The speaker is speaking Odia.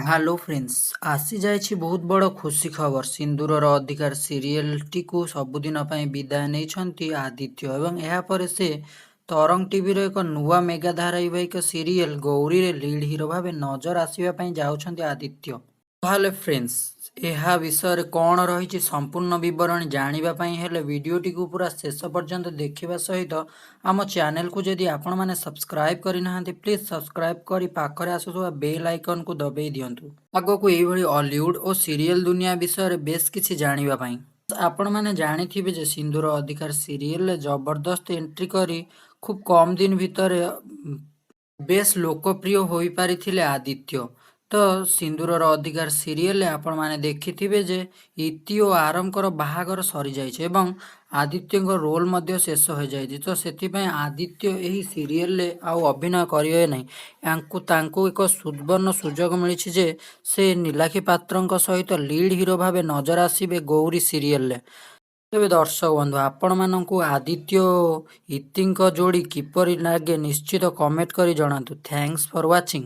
ହ୍ୟାଲୋ ଫ୍ରେଣ୍ଡସ୍, ଆସିଯାଇଛି ବହୁତ ବଡ଼ ଖୁସି ଖବର। ସିନ୍ଦୁରର ଅଧିକାର ସିରିଏଲଟିକୁ ସବୁଦିନ ପାଇଁ ବିଦାୟ ନେଇଛନ୍ତି ଆଦିତ୍ୟ ଏବଂ ଏହାପରେ ସେ ତରଙ୍ଗ ଟିଭିର ଏକ ନୂଆ ମେଗା ଧାରାବାହିକ ସିରିଏଲ ଗୌରୀରେ ଲିଡ୍ ହିରୋ ଭାବେ ନଜର ଆସିବା ପାଇଁ ଯାଉଛନ୍ତି ଆଦିତ୍ୟ। ତାହେଲେ ଫ୍ରେଣ୍ଡସ୍, ଏହା ବିଷୟରେ କ'ଣ ରହିଛି ସମ୍ପୂର୍ଣ୍ଣ ବିବରଣୀ ଜାଣିବା ପାଇଁ ହେଲେ ଭିଡ଼ିଓଟିକୁ ପୁରା ଶେଷ ପର୍ଯ୍ୟନ୍ତ ଦେଖିବା ସହିତ ଆମ ଚ୍ୟାନେଲକୁ ଯଦି ଆପଣମାନେ ସବସ୍କ୍ରାଇବ୍ କରିନାହାନ୍ତି ପ୍ଲିଜ୍ ସବସ୍କ୍ରାଇବ୍ କରି ପାଖରେ ଆସୁଥିବା ବେଲ୍ ଆଇକନ୍କୁ ଦବାଇ ଦିଅନ୍ତୁ ଆଗକୁ ଏଇଭଳି ଅଲିଉଡ୍ ଓ ସିରିଏଲ ଦୁନିଆ ବିଷୟରେ ବେଶ୍ କିଛି ଜାଣିବା ପାଇଁ। ଆପଣମାନେ ଜାଣିଥିବେ ଯେ ସିନ୍ଦୁର ଅଧିକାର ସିରିଏଲରେ ଜବରଦସ୍ତ ଏଣ୍ଟ୍ରି କରି ଖୁବ୍ କମ୍ ଦିନ ଭିତରେ ବେଶ୍ ଲୋକପ୍ରିୟ ହୋଇପାରିଥିଲେ ଆଦିତ୍ୟ। ତ ସିନ୍ଦୁରର ଅଧିକାର ସିରିଏଲରେ ଆପଣମାନେ ଦେଖିଥିବେ ଯେ ଇତି ଓ ଆରବଙ୍କର ବାହାଘର ସରିଯାଇଛି ଏବଂ ଆଦିତ୍ୟଙ୍କ ରୋଲ୍ ମଧ୍ୟ ଶେଷ ହୋଇଯାଇଛି। ତ ସେଥିପାଇଁ ଆଦିତ୍ୟ ଏହି ସିରିଏଲରେ ଆଉ ଅଭିନୟ କରିବେ ନାହିଁ। ତାଙ୍କୁ ଏକ ସୁବର୍ଣ୍ଣ ସୁଯୋଗ ମିଳିଛି ଯେ ସେ ନୀଲାଖି ପାତ୍ରଙ୍କ ସହିତ ଲିଡ୍ ହିରୋ ଭାବେ ନଜର ଆସିବେ ଗୌରୀ ସିରିଏଲରେ। ତେବେ ଦର୍ଶକ ବନ୍ଧୁ, ଆପଣମାନଙ୍କୁ ଆଦିତ୍ୟ ଓ ଇତିଙ୍କ ଯୋଡ଼ି କିପରି ଲାଗେ ନିଶ୍ଚିତ କମେଣ୍ଟ କରି ଜଣାନ୍ତୁ। Thanks for watching.